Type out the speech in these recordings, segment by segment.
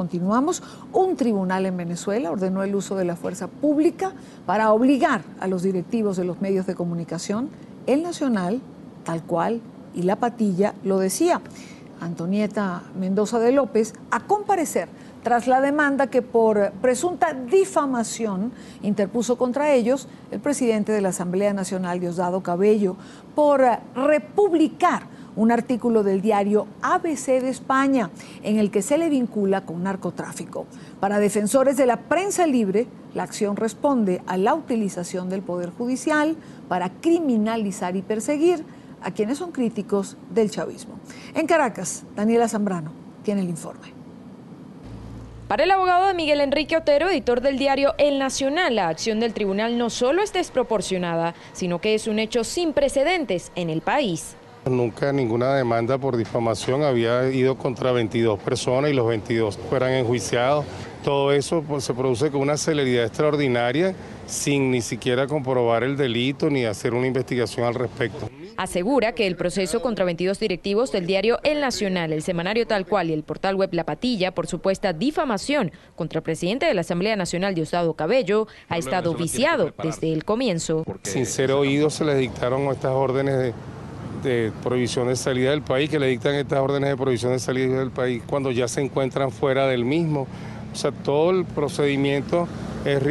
continuamos. Un tribunal en Venezuela ordenó el uso de la fuerza pública para obligar a los directivos de los medios de comunicación, El Nacional, Tal Cual y La Patilla lo decía, Antonieta Mendoza de López, a comparecer tras la demanda que por presunta difamación interpuso contra ellos el presidente de la Asamblea Nacional, Diosdado Cabello, por republicar un artículo del diario ABC de España en el que se le vincula con narcotráfico. Para defensores de la prensa libre, la acción responde a la utilización del Poder Judicial para criminalizar y perseguir a quienes son críticos del chavismo. En Caracas, Daniela Zambrano tiene el informe. Para el abogado de Miguel Enrique Otero, editor del diario El Nacional, la acción del tribunal no solo es desproporcionada, sino que es un hecho sin precedentes en el país. Nunca ninguna demanda por difamación había ido contra 22 personas y los 22 fueran enjuiciados. Todo eso pues, se produce con una celeridad extraordinaria, sin ni siquiera comprobar el delito ni hacer una investigación al respecto. Asegura que el proceso contra 22 directivos del diario El Nacional, el semanario Tal Cual y el portal web La Patilla por supuesta difamación contra el presidente de la Asamblea Nacional, Diosdado Cabello, ha estado viciado desde el comienzo. Sin ser oídos se les dictaron estas órdenes de prohibición de salida del país, que le dictan estas órdenes de prohibición de salida del país cuando ya se encuentran fuera del mismo. O sea, todo el procedimiento es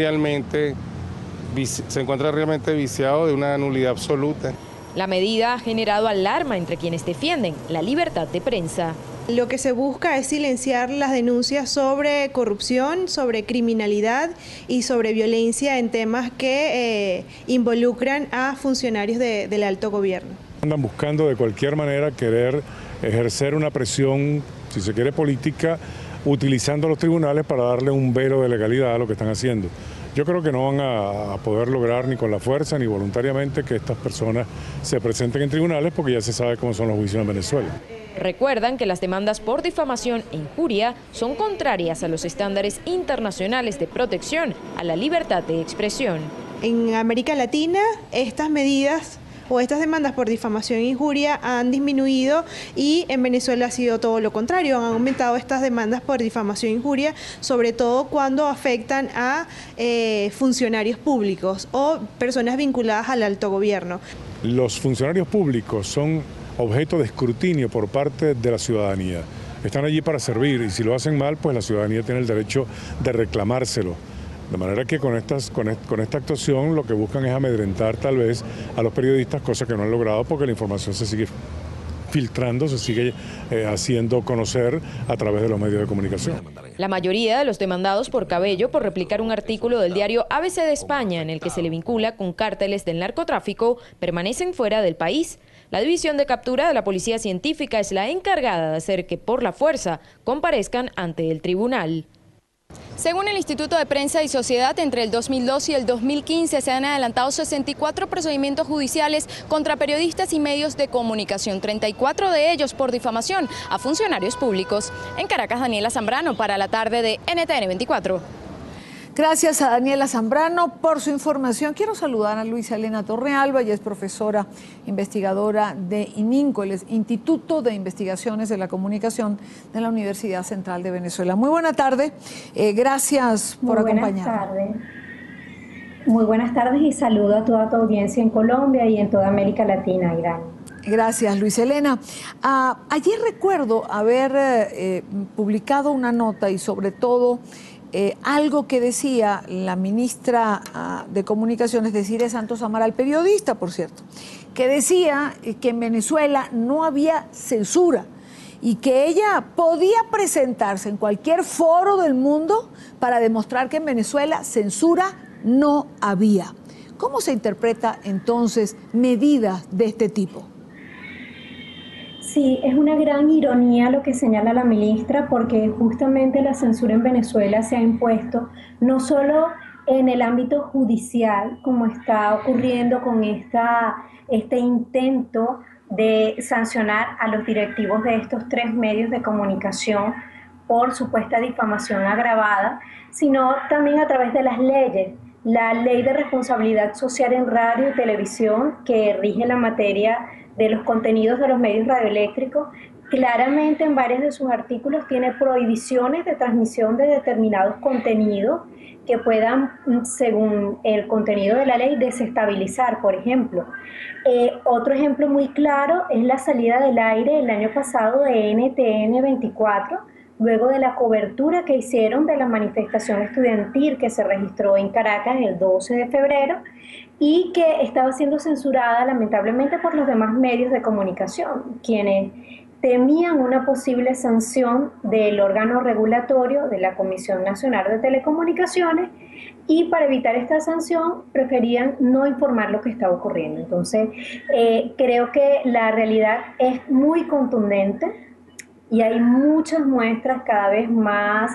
se encuentra realmente viciado de una nulidad absoluta. La medida ha generado alarma entre quienes defienden la libertad de prensa. Lo que se busca es silenciar las denuncias sobre corrupción, sobre criminalidad y sobre violencia en temas que involucran a funcionarios del alto gobierno. Andan buscando de cualquier manera querer ejercer una presión, si se quiere, política, utilizando los tribunales para darle un velo de legalidad a lo que están haciendo. Yo creo que no van a poder lograr ni con la fuerza ni voluntariamente que estas personas se presenten en tribunales porque ya se sabe cómo son los juicios en Venezuela. Recuerdan que las demandas por difamación e injuria son contrarias a los estándares internacionales de protección a la libertad de expresión. En América Latina, estas medidas o estas demandas por difamación e injuria han disminuido y en Venezuela ha sido todo lo contrario. Han aumentado estas demandas por difamación e injuria, sobre todo cuando afectan a funcionarios públicos o personas vinculadas al alto gobierno. Los funcionarios públicos son objeto de escrutinio por parte de la ciudadanía. Están allí para servir y si lo hacen mal, pues la ciudadanía tiene el derecho de reclamárselo. De manera que con esta actuación lo que buscan es amedrentar tal vez a los periodistas, cosa que no han logrado porque la información se sigue filtrando, se sigue haciendo conocer a través de los medios de comunicación. La mayoría de los demandados por Cabello por replicar un artículo del diario ABC de España en el que se le vincula con cárteles del narcotráfico permanecen fuera del país. La división de captura de la Policía Científica es la encargada de hacer que por la fuerza comparezcan ante el tribunal. Según el Instituto de Prensa y Sociedad, entre el 2002 y el 2015 se han adelantado 64 procedimientos judiciales contra periodistas y medios de comunicación, 34 de ellos por difamación a funcionarios públicos. En Caracas, Daniela Zambrano para la tarde de NTN 24. Gracias a Daniela Zambrano por su información. Quiero saludar a Luisa Elena Torrealba, ella es profesora investigadora de ININCO, el Instituto de Investigaciones de la Comunicación de la Universidad Central de Venezuela. Muy buena tarde, gracias por acompañarnos. Muy buenas tardes y saludo a toda tu audiencia en Colombia y en toda América Latina, Irán. Gracias, Luisa Elena. Ayer recuerdo haber publicado una nota y sobre todo algo que decía la ministra de Comunicaciones, Desiree Santos Amaral, periodista, por cierto, que decía que en Venezuela no había censura y que ella podía presentarse en cualquier foro del mundo para demostrar que en Venezuela censura no había. ¿Cómo se interpreta entonces medidas de este tipo? Sí, es una gran ironía lo que señala la ministra, porque justamente la censura en Venezuela se ha impuesto no solo en el ámbito judicial, como está ocurriendo con este intento de sancionar a los directivos de estos 3 medios de comunicación por supuesta difamación agravada, sino también a través de las leyes. La Ley de Responsabilidad Social en Radio y Televisión, que rige la materia de los contenidos de los medios radioeléctricos, claramente en varios de sus artículos tiene prohibiciones de transmisión de determinados contenidos que puedan, según el contenido de la ley, desestabilizar, por ejemplo. Otro ejemplo muy claro es la salida del aire el año pasado de NTN 24, luego de la cobertura que hicieron de la manifestación estudiantil que se registró en Caracas el 12 de febrero y que estaba siendo censurada lamentablemente por los demás medios de comunicación, quienes temían una posible sanción del órgano regulatorio de la Comisión Nacional de Telecomunicaciones y para evitar esta sanción preferían no informar lo que estaba ocurriendo. Entonces, creo que la realidad es muy contundente y hay muchas muestras cada vez más,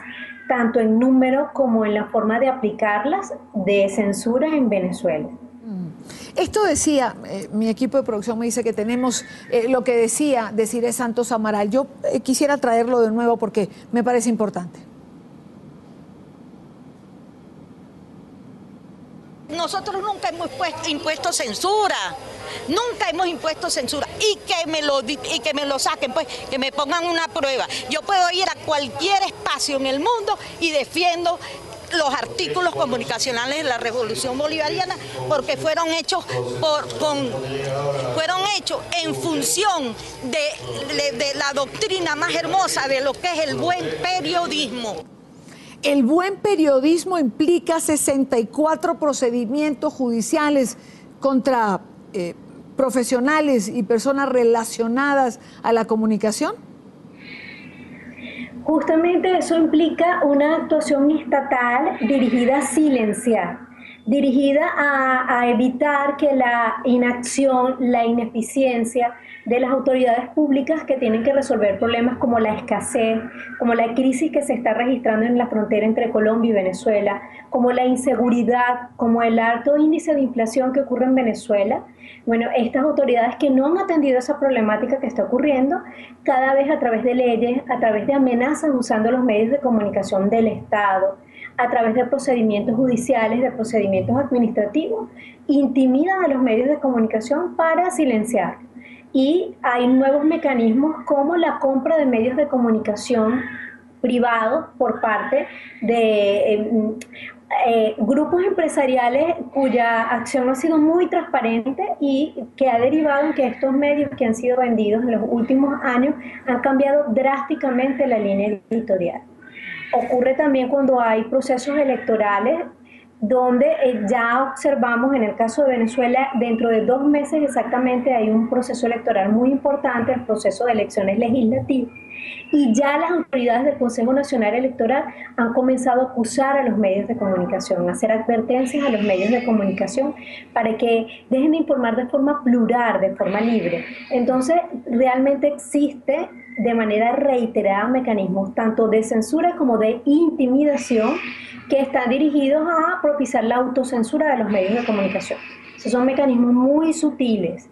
tanto en número como en la forma de aplicarlas, de censura en Venezuela. Esto decía, mi equipo de producción me dice que tenemos lo que decía Desiree Santos Amaral. Yo quisiera traerlo de nuevo porque me parece importante. Nosotros nunca hemos impuesto censura, nunca hemos impuesto censura y que me lo saquen, pues, que me pongan una prueba. Yo puedo ir a cualquier espacio en el mundo y defiendo los artículos comunicacionales de la Revolución Bolivariana porque fueron hechos en función de la doctrina más hermosa de lo que es el buen periodismo. El buen periodismo implica 64 procedimientos judiciales contra profesionales y personas relacionadas a la comunicación. Justamente eso implica una actuación estatal dirigida a silenciar, dirigida a evitar que la inacción, la ineficiencia de las autoridades públicas que tienen que resolver problemas como la escasez, como la crisis que se está registrando en la frontera entre Colombia y Venezuela, como la inseguridad, como el alto índice de inflación que ocurre en Venezuela. Bueno, estas autoridades que no han atendido esa problemática que está ocurriendo, cada vez a través de leyes, a través de amenazas usando los medios de comunicación del Estado, a través de procedimientos judiciales, de procedimientos administrativos, intimidan a los medios de comunicación para silenciar. Y hay nuevos mecanismos como la compra de medios de comunicación privados por parte de grupos empresariales cuya acción ha sido muy transparente y que ha derivado en que estos medios que han sido vendidos en los últimos años han cambiado drásticamente la línea editorial. Ocurre también cuando hay procesos electorales donde ya observamos en el caso de Venezuela, dentro de 2 meses exactamente hay un proceso electoral muy importante, el proceso de elecciones legislativas, y ya las autoridades del Consejo Nacional Electoral han comenzado a acusar a los medios de comunicación, a hacer advertencias a los medios de comunicación para que dejen de informar de forma plural, de forma libre. Entonces, realmente existe de manera reiterada mecanismos tanto de censura como de intimidación que están dirigidos a propiciar la autocensura de los medios de comunicación. Esos son mecanismos muy sutiles.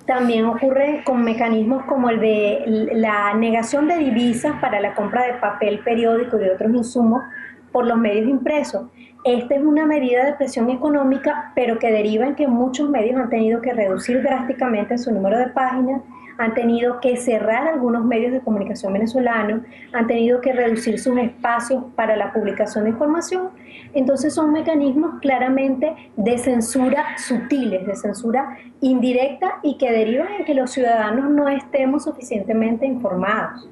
También ocurre con mecanismos como el de la negación de divisas para la compra de papel periódico y de otros insumos por los medios impresos. Esta es una medida de presión económica, pero que deriva en que muchos medios han tenido que reducir drásticamente su número de páginas, han tenido que cerrar algunos medios de comunicación venezolanos, han tenido que reducir sus espacios para la publicación de información. Entonces son mecanismos claramente de censura sutiles, de censura indirecta y que derivan en que los ciudadanos no estemos suficientemente informados.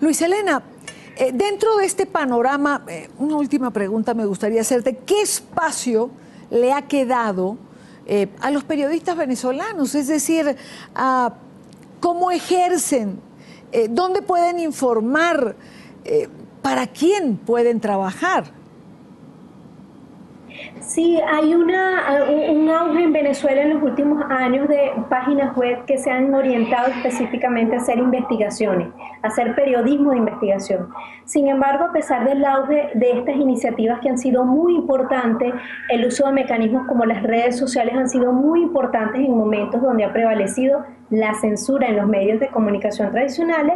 Luisa Elena, dentro de este panorama, una última pregunta me gustaría hacerte. ¿Qué espacio le ha quedado a los periodistas venezolanos? Es decir, ¿cómo ejercen? ¿Dónde pueden informar? ¿Para quién pueden trabajar? Sí, hay un auge en Venezuela en los últimos años de páginas web que se han orientado específicamente a hacer investigaciones, a hacer periodismo de investigación. Sin embargo, a pesar del auge de estas iniciativas que han sido muy importantes, el uso de mecanismos como las redes sociales han sido muy importantes en momentos donde ha prevalecido la censura en los medios de comunicación tradicionales.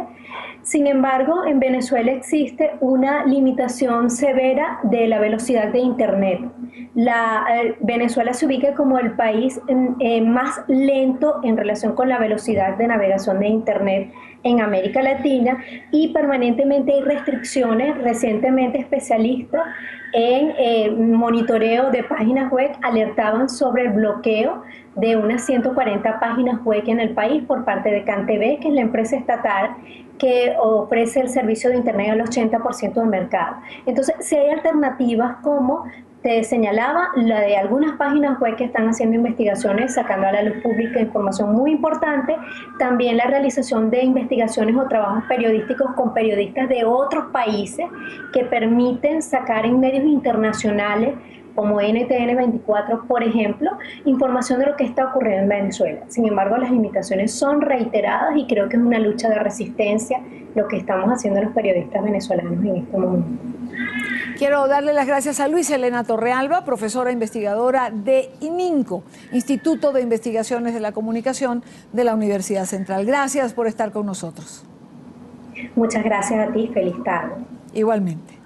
Sin embargo, en Venezuela existe una limitación severa de la velocidad de Internet. Venezuela se ubica como el país más lento en relación con la velocidad de navegación de Internet en América Latina, y permanentemente hay restricciones. Recientemente especialistas en monitoreo de páginas web alertaban sobre el bloqueo de unas 140 páginas web en el país por parte de CanTV, que es la empresa estatal que ofrece el servicio de Internet al 80% del mercado. Entonces, si hay alternativas como te señalaba, la de algunas páginas web que están haciendo investigaciones, sacando a la luz pública información muy importante, también la realización de investigaciones o trabajos periodísticos con periodistas de otros países que permiten sacar en medios internacionales como NTN 24, por ejemplo, información de lo que está ocurriendo en Venezuela. Sin embargo, las limitaciones son reiteradas y creo que es una lucha de resistencia lo que estamos haciendo los periodistas venezolanos en este momento. Quiero darle las gracias a Luisa Elena Torrealba, profesora investigadora de ININCO, Instituto de Investigaciones de la Comunicación de la Universidad Central. Gracias por estar con nosotros. Muchas gracias a ti, feliz tarde. Igualmente.